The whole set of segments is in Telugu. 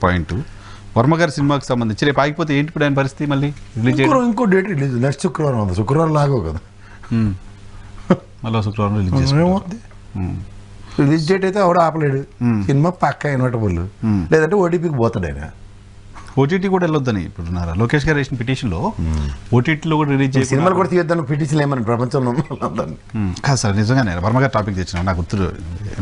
పాయింట్. వర్మ గారి సినిమాకి సంబంధించి రేపు ఆగిపోతే ఏంటి ఇప్పుడు ఆయన పరిస్థితి? మళ్ళీ రిలీజ్ ఇంకో డేట్ రిలీజ్ నెక్స్ట్ శుక్రవారం ఉంది. శుక్రవారం లాగో కదా, మళ్ళీ శుక్రవారం రిలీజ్ చేసి రిలీజ్ డేట్ అయితే ఆవిడ ఆపలేడు. సినిమా పక్కా ఇన్వర్టబుల్, లేదంటే ఓటీపీకి పోతాడు ఆయన. ఓటీటీ కూడా వెళ్ళొద్దని ఇప్పుడు లోకేష్ గారు వేసిన పిటిషన్లో ఓటీటీలో కూడా రిలీజ్ చేసి సినిమాలు కూడా తీయొద్దని పిటిషన్ ఏమని ప్రపంచంలో కాదు సార్. నిజంగానే వర్మ గారు టాపిక్ తెచ్చిన నాకు గుర్తు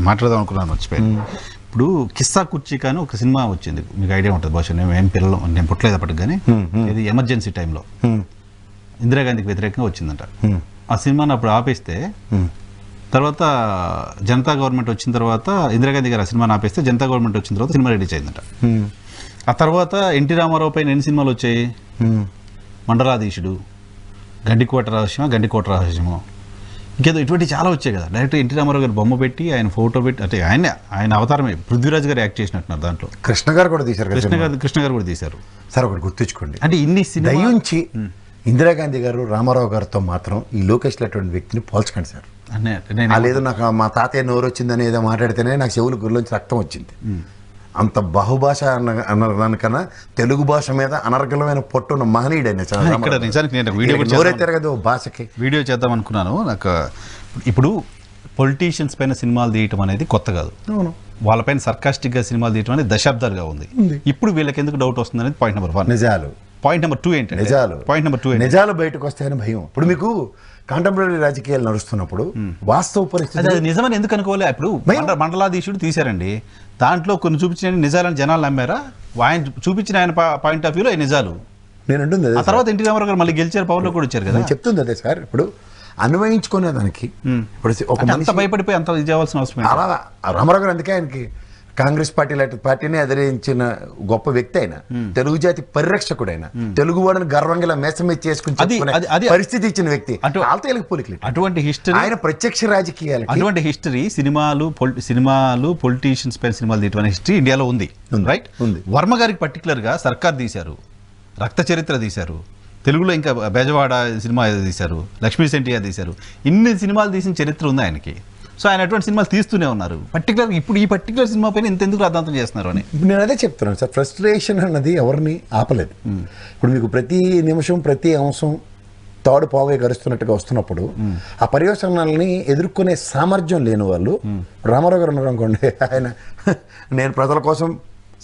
మాట్లాడదాం అనుకున్నాను, మర్చిపోయాను. ఇప్పుడు కిస్సా కుర్చీ కానీ ఒక సినిమా వచ్చింది, మీకు ఐడియా ఉంటుంది బహుశా. నేను పిల్లలు నేను పుట్టలేదు అప్పటికి, కానీ ఇది ఎమర్జెన్సీ టైంలో ఇందిరాగాంధీకి వ్యతిరేకంగా వచ్చిందంట. ఆ సినిమాని అప్పుడు ఆపేస్తే తర్వాత జనతా గవర్నమెంట్ వచ్చిన తర్వాత ఇందిరాగాంధీ గారు ఆ సినిమాని ఆపేస్తే జనతా గవర్నమెంట్ వచ్చిన తర్వాత సినిమా రిలీజ్ అయిందంట. ఆ తర్వాత ఎన్టీ రామారావు పైన ఎన్ని సినిమాలు వచ్చాయి? మండలాధీశుడు, గండికోట రహస్యము, ఇంకేదో ఇటువంటి చాలా వచ్చాయి కదా. డైరెక్ట్ ఎన్టీ రామారావు గారు బొమ్మ పెట్టి ఆయన ఫోటో పెట్టి, అంటే ఆయన అవతారమే పృథ్వీరాజ్ గారు యాక్ట్ చేసినట్టున్నారు దాంట్లో. కృష్ణ గారు కూడా తీశారు, కృష్ణ గారు కూడా తీశారు. సార్ ఒకటి గుర్తుంచుకోండి, అంటే ఇన్ని దయించి ఇందిరాగాంధీ గారు రామారావు గారితో మాత్రం ఈ లోకేష్ లాంటి వ్యక్తిని పోల్చకండి సార్. లేదు నాకు మా తాతయ్య నోరు వచ్చిందని ఏదో మాట్లాడితేనే నాకు చెవులు గురిలోంచి రక్తం వచ్చింది. అంత బహుభాష అన్నదానికన్నా తెలుగు భాష మీద అనర్గళమైన పట్టున్న మహనీయుడైన భాషకి వీడియో చేద్దాం అనుకున్నాను. నాకు ఇప్పుడు పొలిటీషియన్స్ పైన సినిమాలు తీయటం అనేది కొత్త కాదు, వాళ్ళపైన సర్కాస్టిక్ గా సినిమాలు తీయటం అనేది దశాబ్దాలుగా ఉంది. ఇప్పుడు వీళ్ళకి ఎందుకు డౌట్ వస్తుంది అనేది పాయింట్ నెంబర్ 1. నిజాలు. పాయింట్ నెంబర్ 2 ఏంటి? పాయింట్ నెంబర్ 2 నిజాలు బయటకు వస్తాయని భయం. ఇప్పుడు మీకు కాంటెంపరీ రాజకీయాలు నడుస్తున్నప్పుడు వాస్తవ పరిస్థితి నిజమని ఎందుకు అనుకోలే? ఇప్పుడు మండలాధీశుడు తీశారండి, దాంట్లో కొన్ని చూపించిన నిజాలను జనాలు నమ్మారా? ఆయన చూపించిన ఆయన పాయింట్ ఆఫ్ వ్యూలో నిజాలు. నేను అంటుంది ఆ తర్వాత ఎన్టీ రామారావు గారు మళ్ళీ గెలిచారు, పవర్ లో కూడా వచ్చారు కదా. చెప్తుంది అదే సార్. ఇప్పుడు అన్వయించుకునే దానికి ఇప్పుడు ఒక అంత భయపడిపోయి అంత ఇవ్వాల్సిన అవసరం అలా రామారావు గారు అందుకే ఆయనకి కాంగ్రెస్ పార్టీ లాంటి పార్టీని ఎదిరించిన గొప్ప వ్యక్తి అయిన, తెలుగు జాతి పరిరక్షకుడైన, తెలుగు వాడిని గర్వంగా మేసమే చేసుకుని పరిస్థితి ఇచ్చిన వ్యక్తి. అటువంటి హిస్టరీ, ఆయన ప్రత్యక్ష రాజకీయాలు, అటువంటి హిస్టరీ సినిమాలు పొలిటీషియన్స్ పైన సినిమాలు తీయడం హిస్టరీ ఇండియాలో ఉంది, రైట్? వర్మ గారికి పర్టికులర్ గా సర్కార్ తీశారు, రక్త చరిత్ర తీశారు, తెలుగులో ఇంకా బెజవాడ సినిమా తీశారు, లక్ష్మీ సెంటియా తీశారు. ఇన్ని సినిమాలు తీసిన చరిత్ర ఉంది ఆయనకి. సో ఆయన అటువంటి సినిమాలు తీస్తూనే ఉన్నారు. పర్టికులర్ ఇప్పుడు ఈ పర్టికులర్ సినిమా పైన ఇంతెందుకు రాద్ధాంతం చేస్తున్నారు అని నేను అదే చెప్తున్నాను సార్. ఫ్రస్ట్రేషన్ అన్నది ఎవరిని ఆపలేదు. ఇప్పుడు మీకు ప్రతి నిమిషం ప్రతి అంశం తాడు పావే గరుస్తున్నట్టుగా వస్తున్నప్పుడు ఆ పర్యవసనాలని ఎదుర్కొనే సామర్థ్యం లేని వాళ్ళు రామారావు గారు ఉన్నారు అనుకోండి, ఆయన నేను ప్రజల కోసం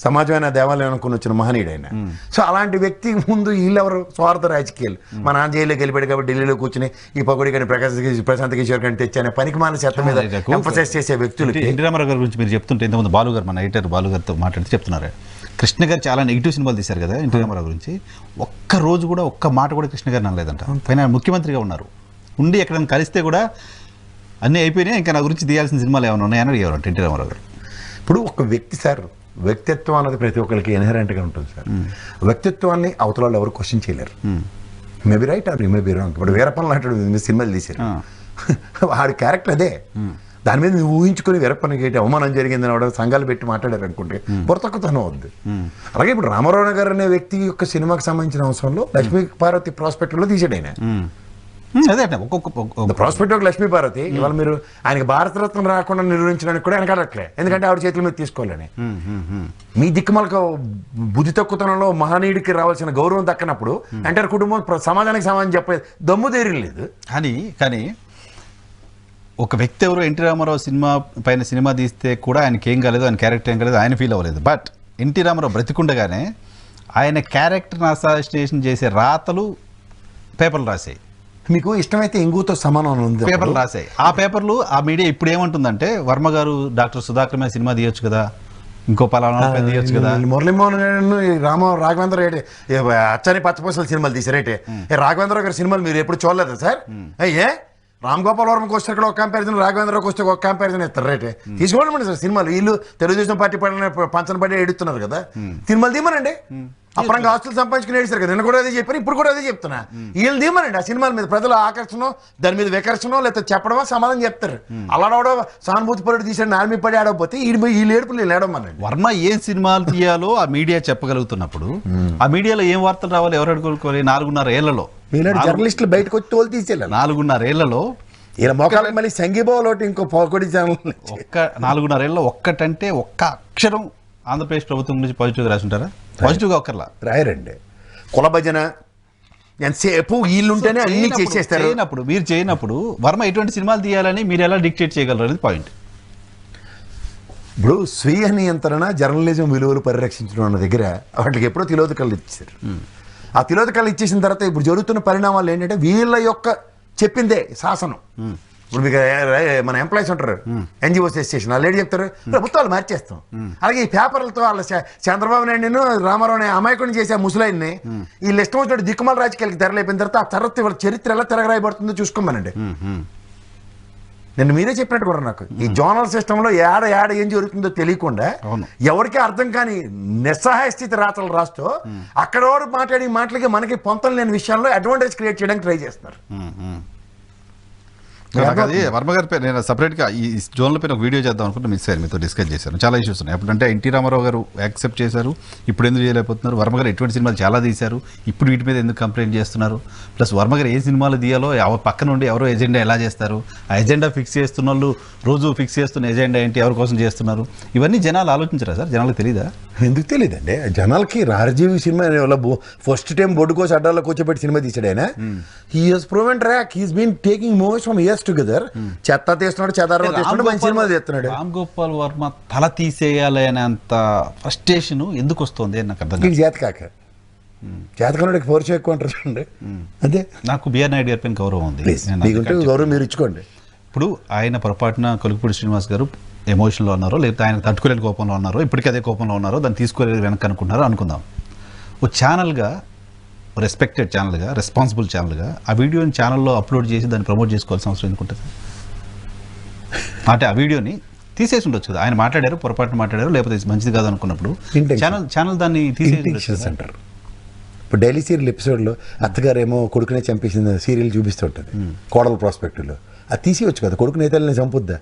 సమాజమైన దేవాలయం అనుకుని వచ్చిన మహనీయుడు ఆయన. సో అలాంటి వ్యక్తి ముందు వీళ్ళెవరు? స్వార్థ రాజకీయాలు. మా నాన్న జైల్లోకి వెళ్ళిపోయాడు కాబట్టి ఢిల్లీలో కూర్చుని ఈ పకోడి కానీ ప్రశాంత్ కిషోర్ కానీ తెచ్చానే పనికి మాన చెత్త మీద ఎంఫసైజ్ చేసే వ్యక్తులు. ఎన్టీ రామారావు గారి గురించి మీరు చెప్తుంటే ఇంతకుముందు బాలు గారు, మన ఎడిటర్ బాలు గారితో మాట్లాడితే చెప్తున్నారు, కృష్ణ గారు చాలా నెగిటివ్ సినిమాలు తీశారు కదా ఎన్టీ రామారావు గురించి. ఒక్క రోజు కూడా ఒక్క మాట కూడా కృష్ణ గారు అనలేదంట. పైన ముఖ్యమంత్రిగా ఉన్నారు, ఉండి ఎక్కడైనా కలిస్తే కూడా అన్నీ అయిపోయినాయి, ఇంకా నా గురించి తీయాల్సిన సినిమాలు ఏమైనా ఉన్నాయని అడిగేవారు ఎన్టీ రామారావు గారు. ఇప్పుడు ఒక వ్యక్తి సార్, వ్యక్తిత్వం అన్నది ప్రతి ఒక్కరికి ఇన్హెరెంట్గా ఉంటుంది సార్. వ్యక్తిత్వాన్ని అవతల వాళ్ళు ఎవరు క్వశ్చన్ చేయలేరు. Maybe right or maybe wrong. ఇప్పుడు వీరప్పన్ లాంటి సినిమాలు తీశారు, వాడి క్యారెక్టర్ అదే. దాని మీద నువ్వు ఊహించుకుని వీరప్పనికి ఏంటి అవమానం జరిగిందని వాడు సంఘాలు పెట్టి మాట్లాడారు అనుకుంటే బుర్రతక్కుతనం అవుద్ది. అలాగే ఇప్పుడు రామారావు గారు అనే వ్యక్తి యొక్క సినిమాకి సంబంధించిన అవసరంలో లక్ష్మీ పార్వతి ప్రాస్పెక్ట్లో తీసాడు ఆయన. అదే ప్రాస్పెక్ట్ లక్ష్మీ పార్వతి ఇవాళ మీరు ఆయనకి భారతరత్న రాకుండా నిర్వహించడానికి కూడా వెనకాడట్లే, ఎందుకంటే ఆవిడ చేతుల మీద తీసుకోవాలని. మీ దిక్కుమలక బుద్ధి తక్కువతనంలో మహనీయుడికి రావాల్సిన గౌరవం దక్కనప్పుడు ఎంటర్ కుటుంబం సమాజానికి సమాజం చెప్పే దమ్ము ధైర్యం లేదు. కానీ ఒక వ్యక్తి ఎవరు ఎన్టీ రామారావు సినిమా తీస్తే కూడా ఆయనకి ఏం కాలేదు, ఆయన క్యారెక్టర్ ఏం కాలేదు, ఆయన ఫీల్ అవ్వలేదు. బట్ ఎన్టీ రామారావు బ్రతికుండగానే ఆయన క్యారెక్టర్ని అసాసినేషన్ చేసే రాతలు పేపర్లు రాసాయి. మీకు ఇష్టమైతే ఇంగుతో సమానం ఉంది, పేపర్లు రాసాయి. ఆ పేపర్లు ఆ మీడియా ఇప్పుడు ఏమంటుందంటే వర్మ గారు డాక్టర్ సుధాకర్ మీద సినిమా తీయొచ్చు కదా, ఇంకో పలానా తీయొచ్చు కదా. మురళీమోహన్ రాఘవేంద్ర అచ్చని పచ్చపూసల సినిమాలు తీసారేటే. రాఘవేంద్ర గారి సినిమాలు మీరు ఎప్పుడు చూడలేదా సార్? అయ్యే రామ్ గోపాల్ వర్మకి వస్తే ఇక్కడ ఒక కంపారిజన్, రాఘవేంద్రకి వస్తే ఒక కంపారిజన్ ఇస్తారు రేటే. తీసుకోండి సార్ సినిమాలు. వీళ్ళు తెలుగుదేశం పార్టీ పంచన పడి ఎడుతున్నారు కదా, సినిమాలు తీమనండి. అప్పుడంగా ఆస్తులు సంపాదించుకుని ఏడిస్తారు కదా, నిన్న కూడా అదే చెప్పారు, ఇప్పుడు కూడా అదే చెప్తున్నా. వీళ్ళు తీమనండి ఆ సినిమాల మీద ప్రజల ఆకర్షణ, దాని మీద వికర్షణ, లేకపోతే చెప్పడమో సమాధానం చెప్తారు. అలాడవడో సానుభూతి పరుడు తీసాడు ఆర్మీ పడి ఆడకపోతే వీళ్ళు ఏడుపులు వీళ్ళు ఏడమనండి. వర్మ ఏం సినిమాలు తీయాలో ఆ మీడియా చెప్పగలుగుతున్నప్పుడు ఆ మీడియాలో ఏం వార్తలు రావాలి ఎవరు అడుగుకోవాలి? 4.5 ఏళ్లలో జర్నలిస్టులు బయటకు వచ్చి తోలు తీసేయాలి. 4.5 ఏళ్లలో ఇలా మోకాళ్ళకి మళ్ళీ సంగీబాబు ఒకటి ఇంకో పోకొడి ఛానల్ 4.5 ఏళ్ళలో ఒక్కటంటే ఒక్క అక్షరం ఆంధ్రప్రదేశ్ ప్రభుత్వం గురించి పాజిటివ్గా రాసి ఉంటారా? పాజిటివ్గా ఒక్కర్లా రాయరండి. కుల భజన ఎంతసేపు వీళ్ళుంటేనే అన్ని చేసేస్తారు. మీరు చేయనప్పుడు వర్మ ఎటువంటి సినిమాలు తీయాలని మీరు ఎలా డిక్టేట్ చేయగలరు అనేది పాయింట్. ఇప్పుడు స్వీయ నియంత్రణ, జర్నలిజం విలువలు పరిరక్షించడం అన్న దగ్గర వాటికి ఎప్పుడో తిలోదకాలు ఇచ్చారు. ఆ తిలోదకాలు ఇచ్చేసిన తర్వాత ఇప్పుడు జరుగుతున్న పరిణామాలు ఏంటంటే వీళ్ళ యొక్క చెప్పిందే శాసనం. ఇప్పుడు మీకు మన ఎంప్లాయీస్ ఉంటారు, ఎన్జిఓస్ స్టేషన్, వాళ్ళు ఏంటి చెప్తారు, ప్రభుత్వాలు మార్చేస్తాం. అలాగే ఈ పేపర్లతో వాళ్ళ చంద్రబాబు నాయుడు రామారావు అనే అమాయకుడిని చేసే ముసలాయిని వీళ్ళు ఇష్టం వచ్చినట్టు దిక్కుమాల రాజకీయాలకి తెరలేపిన తర్వాత ఆ తర్వాత వాళ్ళ చరిత్ర ఎలా తిరగరాయబడుతుందో చూసుకోమనండి. నేను మీరే చెప్పినట్టు కూడా నాకు ఈ జోనల్ సిస్టంలో ఏడ ఏం జరుగుతుందో తెలియకుండా ఎవరికీ అర్థం కాని నిస్సహాయ స్థితి రాతలు రాస్తూ అక్కడ మాట్లాడి మాటలకి మనకి పొంతం లేని విషయాల్లో అడ్వాంటేజ్ క్రియేట్ చేయడానికి ట్రై చేస్తున్నారు. అది వర్మ గారి పేరు నేను సపరేట్గా ఈ జోన్ల పైన ఒక వీడియో చేద్దాం అనుకుంటే మిస్ అయ్యారు, మీతో డిస్కస్ చేశాను. చాలా ఇష్యూస్ ఉన్నాయి. అప్పుడంటే ఎన్టీ రామారావు గారు యాక్సెప్ట్ చేశారు, ఇప్పుడు ఎందుకు చేయలేకపోతున్నారు? వర్మ గారు ఎటువంటి సినిమాలు చాలా తీశారు, ఇప్పుడు వీటి మీద ఎందుకు కంప్లైంట్ చేస్తున్నారు? ప్లస్ వర్మ గారు ఏ సినిమాలు తీయాలో పక్క నుండి ఎవరో ఎజెండా ఎలా చేస్తారు, ఆ ఎజెండా ఫిక్స్ చేస్తున్న వాళ్ళు రోజు ఫిక్స్ చేస్తున్న ఎజెండా ఏంటి, ఎవరి కోసం చేస్తున్నారు, ఇవన్నీ జనాలు ఆలోచించరా సార్? జనాలకు తెలీదా? ఎందుకు తెలియదండి జనాలకి? రాజీవ్ సినిమా ఫస్ట్ టైం బొడ్డు కోసి అడ్డాల్లో కూర్చోబెట్టి సినిమా తీసాడు ఆయన. He has proven track, he's been taking movies from years together. చెత్త తీస్తున్నాడు, చెదారం తీస్తున్నాడు, మంచి సినిమా తీస్తున్నాడు. రామ్ గోపాల్ వర్మ తల తీసేయాలి అనే అంత ఫ్రస్ట్రేషన్ ఎందుకు వస్తుంది నాకు అర్థం కాదు. చేతకాక చేతకానుడికి పౌరుషం ఎక్కువ అంటారు చూడండి. అదే నాకు బిఆర్ నాయుడు గారి పైన గౌరవం ఉంది, గౌరవం మీరు ఇచ్చుకోండి. ఇప్పుడు ఆయన పొరపాటున కొలుకుపూడి శ్రీనివాస్ గారు ఎమోషన్లో ఉన్నారో, లేకపోతే ఆయన తట్టుకోలేని కోపంలో ఉన్నారో, ఇప్పటికీ అదే కోపంలో ఉన్నారో, దాన్ని తీసుకోలేదు వెనక్కి అనుకుంటున్నారో అనుకుందాం. ఓ ఛానల్గా, రెస్పెక్టెడ్ ఛానల్గా, రెస్పాన్సిబుల్ ఛానల్గా ఆ వీడియోని ఛానల్లో అప్లోడ్ చేసి దాన్ని ప్రమోట్ చేసుకోవాల్సిన అవసరం ఎందుకుంటుంది? అంటే ఆ వీడియోని తీసేసి ఉండొచ్చు కదా. ఆయన మాట్లాడారు, పొరపాటున మాట్లాడారు, లేకపోతే మంచిది కాదు అనుకున్నప్పుడు ఛానల్ దాన్ని తీసేసి అంటారు. ఇప్పుడు డైలీ సీరియల్ ఎపిసోడ్లో అత్తగారేమో కొడుకునే చంపేసిన సీరియల్ చూపిస్తుంటుంది కోడల ప్రాస్పెక్టులో. అది తీసేయచ్చు కదా, కొడుకుని అయితే చంపుద్దా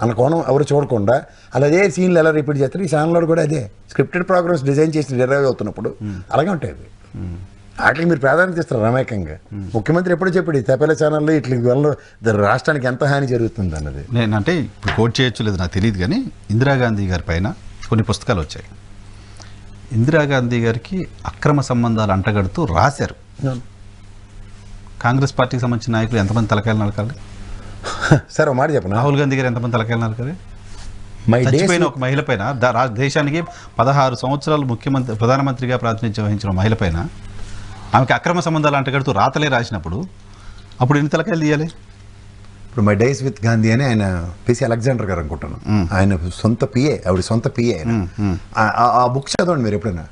అన్న కోణం ఎవరు చూడకుండా అలాగే సీన్లు ఎలా రిపీట్ చేస్తారు. ఈ ఛానల్లో కూడా అదే స్క్రిప్టెడ్ ప్రోగ్రామ్స్ డిజైన్ చేసి డెరైవ్ అవుతున్నప్పుడు అలాగే ఉంటాయి. వాటికి మీరు ప్రాధాన్యత ఇస్తారు రమేకంగా. ముఖ్యమంత్రి ఎప్పుడు చెప్పాడు తపేల ఛానల్లో ఇట్లా వల్ల రాష్ట్రానికి ఎంత హాని జరుగుతుంది అన్నది. నేనంటే ఇప్పుడు కోట్ చేయొచ్చు లేదు నాకు తెలియదు, కానీ ఇందిరాగాంధీ గారి పైన కొన్ని పుస్తకాలు వచ్చాయి. ఇందిరాగాంధీ గారికి అక్రమ సంబంధాలు అంటగడుతూ రాశారు. కాంగ్రెస్ పార్టీకి సంబంధించిన నాయకులు ఎంతమంది తలకాయలు నరకాలి సార్? మాట చెప్పండి. రాహుల్ గాంధీ గారు ఎంతమంది తలకాయలు నరకాలి? చచ్చిపోయిన ఒక మహిళ పైన, దేశానికి 16 సంవత్సరాలు ప్రధానమంత్రిగా ప్రాతినిధ్యం వహించిన మహిళ పైన ఆమెకి అక్రమ సంబంధాలు అంటగడుతూ రాతలే రాసినప్పుడు అప్పుడు ఎన్ని తలకాయలు తీయాలి? ఇప్పుడు మై డేస్ విత్ గాంధీ అని ఆయన పిసి అలెగ్జాండర్ గారు అనుకుంటాను, ఆయన సొంత పిఏ, ఆవిడ సొంత పిఏ. ఆ బుక్ చదవండి మీరు ఎప్పుడైనా.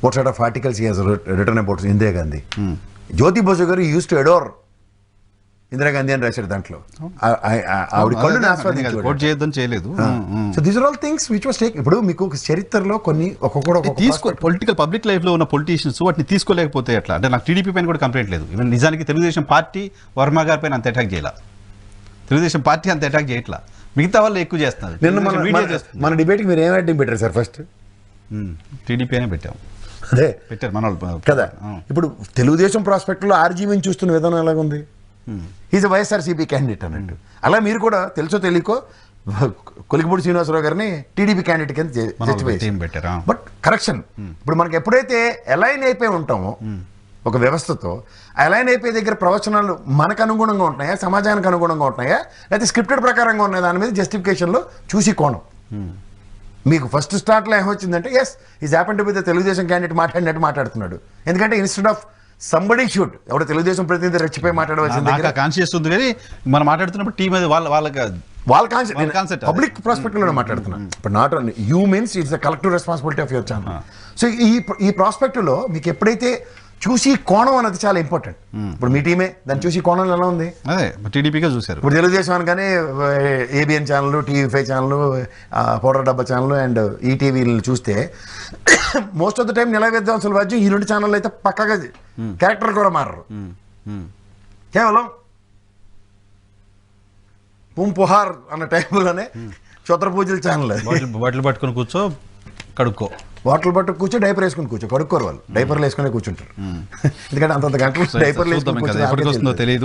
What sort of articles he has written about Indira Gandhi. Jyoti Basu garu used to adore Indira Gandhi అని రాశాడు దాంట్లో. ఆవిడ కళ్ళుని ఆస్వాదించాడు. కోట్ చేయొద్దని చేయలేదు. So these are all things which was take. ఇప్పుడు మీకు చరిత్రలో కొన్ని పొలిటికల్ పబ్లిక్ లైఫ్ లో ఉన్న పొలిటీషియన్స్ వాటిని తీసుకోలేకపోతే ఎట్లా? అంటే నాకు టీడీపీ పైన కూడా కంప్లైంట్ లేదు. ఈవెన్ నిజానికి తెలుగుదేశం పార్టీ వర్మ గారి పైన అంత అటాక్ చేయాల, తెలుగుదేశం పార్టీ అంత అటాక్ చేయట్లా, మిగతా వాళ్ళు ఎక్కువ చేస్తున్నారు. మన డిబేట్కి మీరు ఏం అడ్డం పెట్టారు సార్? ఫస్ట్ టీడీపీ అనే పెట్టాం, అదే పెట్టారు మన వాళ్ళు కదా. ఇప్పుడు తెలుగుదేశం ప్రాస్పెక్ట్లో ఆర్జీవీని చూస్తున్న విధానం ఎలాగుంది? ఈజ్ అ వైఎస్ఆర్సీపీ క్యాండిడేట్ అన్నట్టు. అలా మీరు కూడా తెలుసో తెలియకో కొలికిపూడి శ్రీనివాసరావు గారిని టీడీపీ క్యాండిడేట్ కింద పెట్టారా? బట్ కరెక్షన్, ఇప్పుడు మనకి ఎప్పుడైతే అలైన్ అయిపోయి ఉంటామో ఒక వ్యవస్థతో, అలైన్ అయిపోయే దగ్గర ప్రవచనాలు మనకు అనుగుణంగా ఉంటున్నాయా, సమాజానికి అనుగుణంగా ఉంటున్నాయా, లేకపోతే స్క్రిప్టెడ్ ప్రకారంగా ఉన్నాయి, దాని మీద జస్టిఫికేషన్లో చూసి కోణం. మీకు ఫస్ట్ స్టార్ట్లో ఏమొచ్చిందంటే yes is happen to be the Telugu Desam candidate మాట్లాడినట్టు మాట్లాడుతున్నాడు. ఎందుకంటే ఇన్స్టెడ్ ఆఫ్ సంబడీ షూట్ ఎవడో తెలుగుదేశం ప్రతినిధి రెచ్చిపోయి మాట్లాడవలసింది కాన్షియస్ ఉంది. కానీ మనం మాట్లాడుతున్నప్పుడు టీం అది వాళ్ళ కాన్సెప్ట్ పబ్లిక్ ప్రాస్పెక్ట్లో మాట్లాడుతున్నాం. ఇప్పుడు not only you means it's the collective responsibility of your channel. So ఈ ప్రాస్పెక్ట్లో మీకు ఎప్పుడైతే చూసి కోణం అనేది చాలా ఇంపార్టెంట్. ఇప్పుడు మీ టీమే దాన్ని చూసి కోణం ఎలా ఉంది? అదే టీడీపీగా చూశారు. ఇప్పుడు తెలుగుదేశం అనగానే ABN channel, TV5 channel, powder డబ్బా ఛానల్ అండ్ ఈటీవీలను చూస్తే మోస్ట్ ఆఫ్ ద టైం నిల విద్వాంసుల వాద్యం ఈ 2 ఛానల్ అయితే పక్కగా క్యారెక్టర్ కూడా మారరు. కేవలం పుంపుహార్ అన్న టైంలోనే క్షుద్ర పూజల ఛానల్ బాటిల్ పట్టుకుని కూర్చో, కడుక్కో, బాటిల్ పట్టు కూర్చో, డైపర్ వేసుకుని కూర్చో. కడుక్కోరు వాళ్ళు, డైపర్లు వేసుకునే కూర్చుంటారు. ఎందుకంటే అంతంత గంటలు డైపర్లు వేసుకుని తెలియదు.